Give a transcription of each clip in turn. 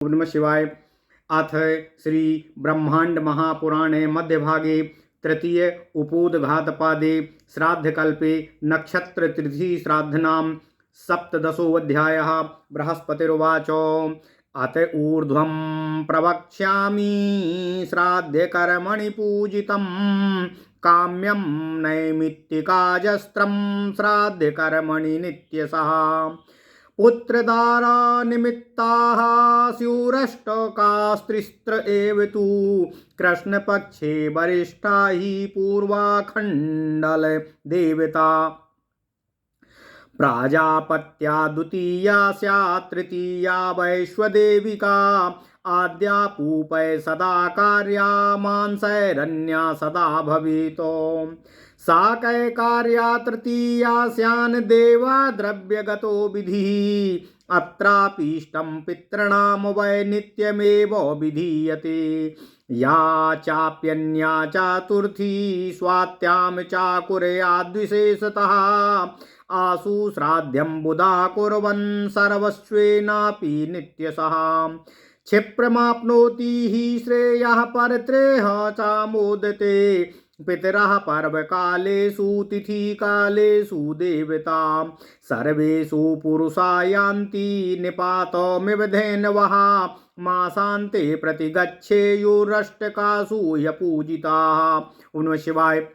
ओम नमः शिवाय। अथ श्री ब्रह्मांड महापुराणे मध्यभागे तृतीय उपोदघातपादे श्राद्धकल्पे नक्षत्र तिथि श्राद्धनाम सप्तदशोऽध्यायः। बृहस्पतिरुवाच अत ऊर्ध्वं प्रवक्ष्यामि श्राद्धकर्मणि पूजितं काम्यं नैमित्तिकाजस्त्रं श्राद्धकर्मणि नित्यशः। पुत्रदारा निमित्ताः स्युरष्टकास्त्रिस्त्र एव तु कृष्णपक्षे वरिष्ठा हि पूर्वाखण्डल देवता। प्राजापत्या द्वितीया स्यात् तृतीया वैश्वदेविका आद्या पूपय सदा कार्या मांसैरन्या सदा भवेतो। सा कैकार्या तृतीया स्यान् देवा द्रव्यगतो विधिः अत्रापीष्टं पितॄणां वै नित्यमेव विधीयते। या चाप्यन्या चतुर्थी स्वात्यां चाकुर्याद्विशेषतः आसु श्राद्धं बुधा कुर्वन् सर्वस्वेनापि नित्यशः। क्षिप्रमाप्नोति हि श्रेयः परत्रेह चामोदते पितरः पर्वकालेषु तिथिकालेषु देवता। सर्वेषु पुरुषा यान्ति निपातमिव धेनवः मासान्ते प्रतिगच्छेयुरष्टकासु ह्यपूजिताः। ओम नमः शिवाय।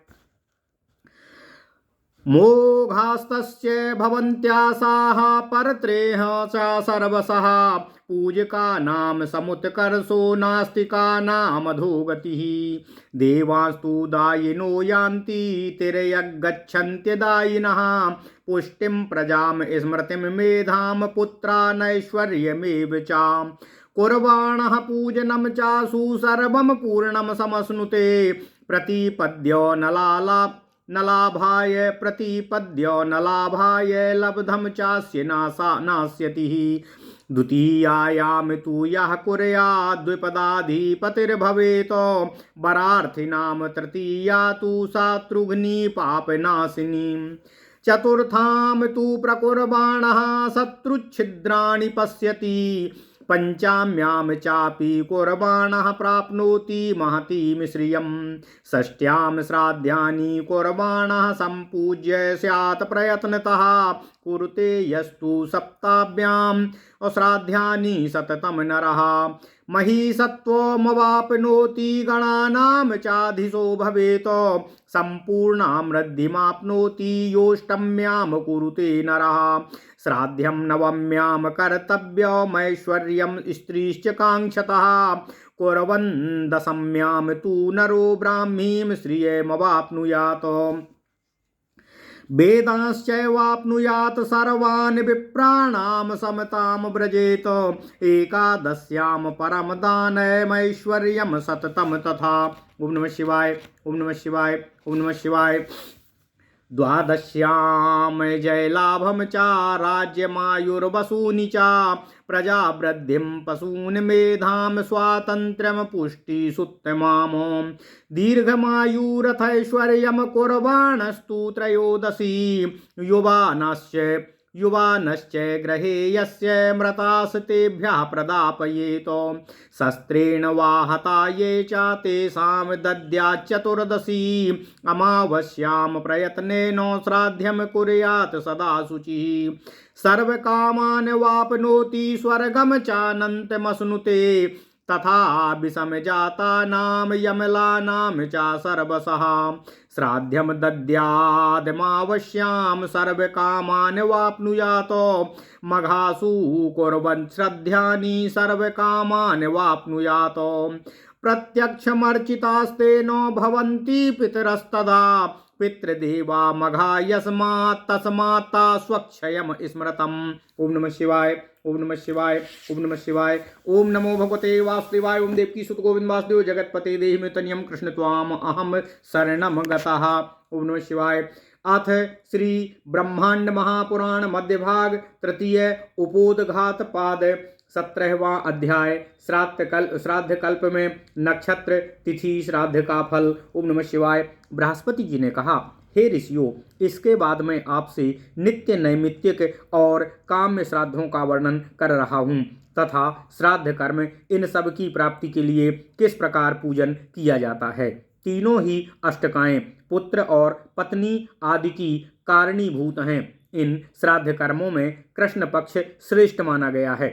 मोघास्तस्य भवन्त्यासाः परत्रेह च सर्वशः पूजकानां समुत्कर्षो नास्तिकानाम् अधोगतिः। देवास्तु दायिनो यान्ति तिर्यगच्छन्त्यदायिनः पुष्टिं प्रजां स्मृतिं मेधां पुत्रानैश्वर्यमेव च। कुर्वाणः पूजनं चासु सर्वं पूर्णं समश्नुते प्रतिपद्य नलाभाय लब्धं चास्य नास्यति। द्वितीयायां तु यः कुर्यात् द्विपदाधिपतिर्भवेत् वरार्थिनां तृतीया तु शत्रुघ्नी पापनाशिनी। चतुर्थां तु प्रकुर्वाणः शत्रुच्छिद्राणि पश्यति। पंचाम्यां चापि कुर्बाणः प्राप्नोति महतीं श्रियं। षष्ट्यां श्राद्धानि कुर्बाणः सम्पूज्य स्यात् प्रयत्नतः कुरुते यस्तु सप्ताभ्याम् अश्राद्धानि सततं नरः। महिषत्वमवाप्नोति गणानां चाधीशो भवेत् सम्पूर्णां वृद्धिमाप्नोति योऽष्टम्यां कुरुते नरः। श्राद्धं नवम्यां कर्तव्यमैश्वर्यं स्त्रीश्च काङ्क्षतः कुर्वन् दशम्यां तु नरो ब्राह्मीं श्रियमवाप्नुयात्। वेदांश्चैवाप्नुयात् सर्वान् विप्राणां समतां व्रजेत। एकादश्यां परमदानमैश्वर्यं सततं तथा। ओम नमः शिवाय। ओम नमः शिवाय। ओम नमः शिवाय। द्वादश्यां जयलाभं च राज्यमायुर्वसूनि च प्रजावृद्धिं पशून् मेधां स्वातन्त्र्यं पुष्टिसुत्तमां। दीर्घमायुरथैश्वर्यं कुर्वाणस्तु त्रयोदशी। युवानश्च गृहे यस्य मृतास्तेभ्यः प्रदापयेत्। शस्त्रेण वा हता ये च तेषां दद्यात् चतुर्दशी। अमावास्यां प्रयत्नेन श्राद्धं कुर्यात् सदा शुचिः। सर्वकामान् वाप्नोति स्वर्गं चानन्तमश्नुते तथा विषमजातानां यमलानां च सर्वशः। श्राद्धं दद्यादमावश्यां सर्वकामान् वाप्नुयात्। मघासु कुर्वन् श्राद्धानि सर्वकामान् वाप्नुयात्। प्रत्यक्षमर्चितास्तेन भवन्ति पितरस्तदा पितृदेवा मघा यस्मात् तस्मात् स्वक्षयम् स्मृतम्। ओम नमः शिवाय। ओम नमः शिवाय। ओम नमः शिवाय। ओम नमो भगवते वासुदेवाय। ओम देवकी सुत गोविंद वासुदेव जगतपते देहि मे तनियं कृष्ण त्वाम अहम शरणं गतः। ओम नमः शिवाय। अथ श्री ब्रह्मांड महापुराण मध्यभाग तृतीय उपोदघातपाद 17वां अध्याय श्राद्ध कल्प में नक्षत्र तिथि श्राद्ध का फल। ओम नमः शिवाय। बृहस्पति जी ने कहा, हे ऋषियों, इसके बाद मैं आपसे नित्य नैमित्तिक और काम्य श्राद्धों का वर्णन कर रहा हूँ। तथा श्राद्ध कर्म इन सब की प्राप्ति के लिए किस प्रकार पूजन किया जाता है। तीनों ही अष्टकाएं पुत्र और पत्नी आदि की कारणीभूत हैं। इन श्राद्ध कर्मों में कृष्ण पक्ष श्रेष्ठ माना गया है।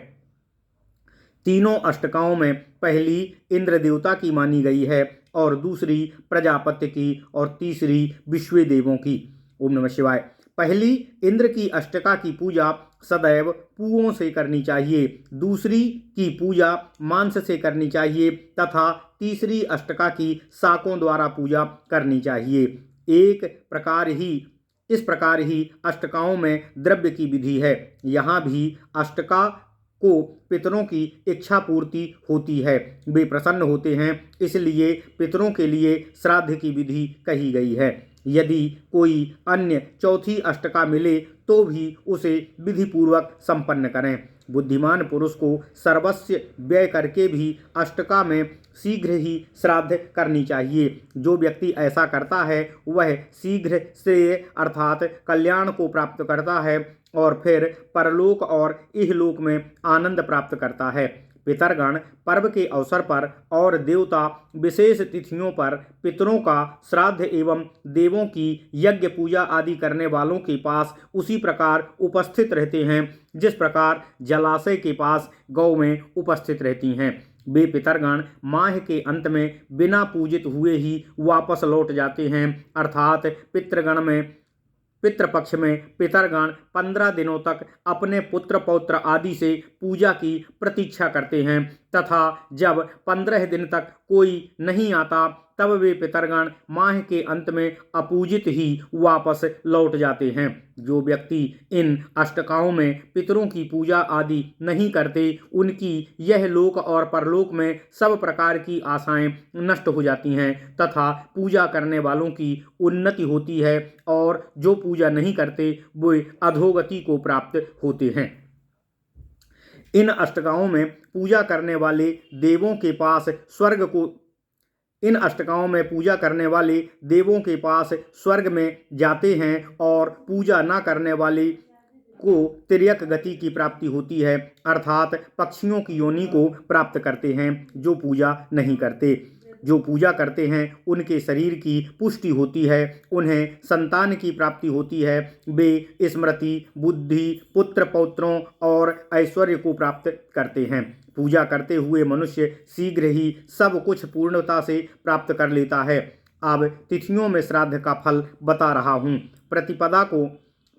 तीनों अष्टकाओं में पहली इंद्र देवता की मानी गई है और दूसरी प्रजापति की और तीसरी विश्व देवों की। ओम नमः शिवाय। पहली इंद्र की अष्टका की पूजा सदैव पुओं से करनी चाहिए, दूसरी की पूजा मांस से करनी चाहिए तथा तीसरी अष्टका की शाकों द्वारा पूजा करनी चाहिए। इस प्रकार ही अष्टकाओं में द्रव्य की विधि है। यहाँ भी अष्टका को पितरों की इच्छा पूर्ति होती है, वे प्रसन्न होते हैं, इसलिए पितरों के लिए श्राद्ध की विधि कही गई है। यदि कोई अन्य चौथी अष्टका मिले तो भी उसे विधिपूर्वक संपन्न करें। बुद्धिमान पुरुष को सर्वस्व व्यय करके भी अष्टका में शीघ्र ही श्राद्ध करनी चाहिए। जो व्यक्ति ऐसा करता है वह शीघ्र श्रेय अर्थात कल्याण को प्राप्त करता है और फिर परलोक और इहलोक में आनंद प्राप्त करता है। पितरगण पर्व के अवसर पर और देवता विशेष तिथियों पर पितरों का श्राद्ध एवं देवों की यज्ञ पूजा आदि करने वालों के पास उसी प्रकार उपस्थित रहते हैं जिस प्रकार जलाशय के पास गौवें उपस्थित रहती हैं। वे पितरगण माह के अंत में बिना पूजित हुए ही वापस लौट जाते हैं, अर्थात पितृपक्ष में पितरगण 15 दिनों तक अपने पुत्र पौत्र आदि से पूजा की प्रतीक्षा करते हैं तथा जब 15 दिन तक कोई नहीं आता तब वे पितरगण माह के अंत में अपूजित ही वापस लौट जाते हैं। जो व्यक्ति इन अष्टकाओं में पितरों की पूजा आदि नहीं करते उनकी यह लोक और परलोक में सब प्रकार की आशाएं नष्ट हो जाती हैं तथा पूजा करने वालों की उन्नति होती है और जो पूजा नहीं करते वे अधोगति को प्राप्त होते हैं। इन अष्टकाओं में पूजा करने वाले देवों के पास स्वर्ग में जाते हैं और पूजा न करने वाले को तिर्यक गति की प्राप्ति होती है, अर्थात पक्षियों की योनि को प्राप्त करते हैं। जो पूजा नहीं करते, जो पूजा करते हैं उनके शरीर की पुष्टि होती है, उन्हें संतान की प्राप्ति होती है, वे स्मृति, बुद्धि, पुत्र पौत्रों और ऐश्वर्य को प्राप्त करते हैं। पूजा करते हुए मनुष्य शीघ्र ही सब कुछ पूर्णता से प्राप्त कर लेता है। अब तिथियों में श्राद्ध का फल बता रहा हूँ। प्रतिपदा को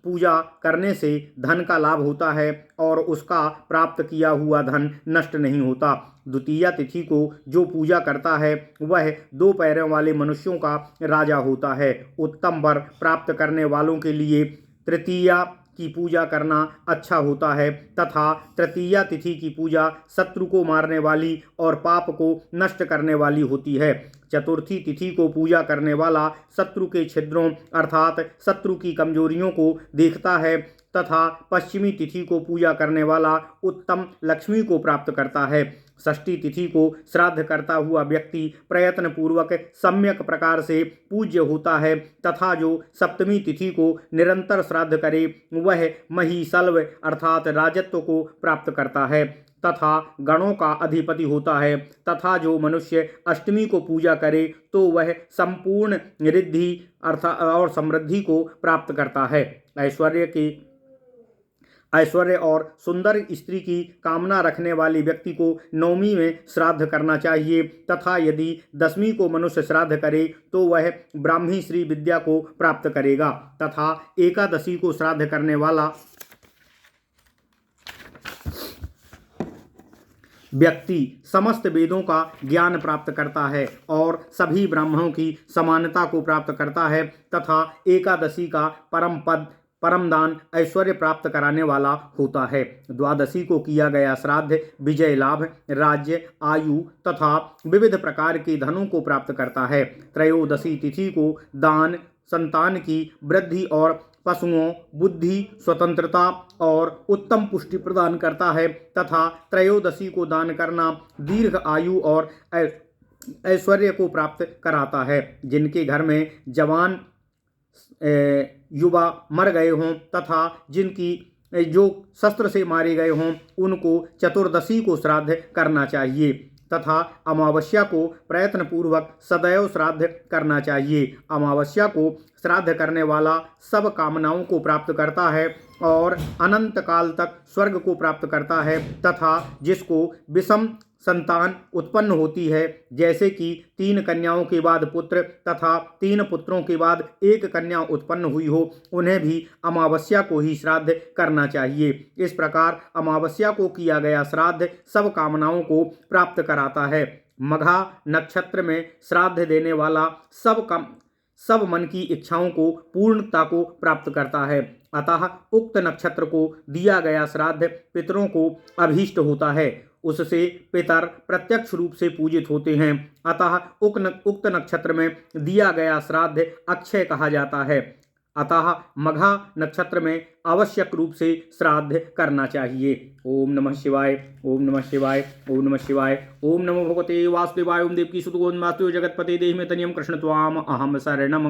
पूजा करने से धन का लाभ होता है और उसका प्राप्त किया हुआ धन नष्ट नहीं होता। द्वितीया तिथि को जो पूजा करता है वह 2 पैरों वाले मनुष्यों का राजा होता है। उत्तम वर प्राप्त करने वालों के लिए तृतीया की पूजा करना अच्छा होता है तथा तृतीया तिथि की पूजा शत्रु को मारने वाली और पाप को नष्ट करने वाली होती है। चतुर्थी तिथि को पूजा करने वाला शत्रु के छिद्रों अर्थात शत्रु की कमजोरियों को देखता है तथा पश्चिमी तिथि को पूजा करने वाला उत्तम लक्ष्मी को प्राप्त करता है। षष्ठी तिथि को श्राद्ध करता हुआ व्यक्ति प्रयत्न पूर्वक सम्यक प्रकार से पूज्य होता है तथा जो सप्तमी तिथि को निरंतर श्राद्ध करे वह महिषल्व अर्थात राजत्व को प्राप्त करता है तथा गणों का अधिपति होता है तथा जो मनुष्य अष्टमी को पूजा करे तो वह संपूर्ण रिद्धि अर्थात और समृद्धि को प्राप्त करता है। ऐश्वर्य और सुंदर स्त्री की कामना रखने वाले व्यक्ति को नवमी में श्राद्ध करना चाहिए तथा यदि 10वीं को मनुष्य श्राद्ध करे तो वह ब्राह्मी श्री विद्या को प्राप्त करेगा तथा एकादशी को श्राद्ध करने वाला व्यक्ति समस्त वेदों का ज्ञान प्राप्त करता है और सभी ब्राह्मणों की समानता को प्राप्त करता है तथा एकादशी का परम दान ऐश्वर्य प्राप्त कराने वाला होता है। द्वादशी को किया गया श्राद्ध विजय लाभ, राज्य, आयु तथा विविध प्रकार के धनों को प्राप्त करता है। त्रयोदशी तिथि को दान, संतान की वृद्धि और पशुओं, बुद्धि, स्वतंत्रता और उत्तम पुष्टि प्रदान करता है तथा त्रयोदशी को दान करना दीर्घ आयु और ऐश्वर्य को प्राप्त कराता है। जिनके घर में जवान युवा मर गए हों तथा जिनकी जो शस्त्र से मारे गए हों उनको चतुर्दशी को श्राद्ध करना चाहिए तथा अमावस्या को प्रयत्न पूर्वक सदैव श्राद्ध करना चाहिए। अमावस्या को श्राद्ध करने वाला सब कामनाओं को प्राप्त करता है और अनंत काल तक स्वर्ग को प्राप्त करता है तथा जिसको विषम संतान उत्पन्न होती है, जैसे कि 3 कन्याओं के बाद पुत्र तथा 3 पुत्रों के बाद 1 कन्या उत्पन्न हुई हो, उन्हें भी अमावस्या को ही श्राद्ध करना चाहिए। इस प्रकार अमावस्या को किया गया श्राद्ध सब कामनाओं को प्राप्त कराता है। मघा नक्षत्र में श्राद्ध देने वाला सब मन की इच्छाओं को पूर्णता को प्राप्त करता है। अतः उक्त नक्षत्र को दिया गया श्राद्ध पितरों को अभीष्ट होता है, उससे पितर प्रत्यक्ष रूप से पूजित होते हैं। अतः उक्त नक्षत्र में दिया गया श्राद्ध अक्षय कहा जाता है। अतः मघा नक्षत्र में आवश्यक रूप से श्राद्ध करना चाहिए। ओम नमः शिवाय, ओम नमः शिवाय, ओम नमः शिवाय, ओम नमो भगवते वासुदेवाय, ओम देवकी सुत गोविंद वासुदेव जगतपते देहि में तनियम कृष्ण त्वाम अहम शरणम।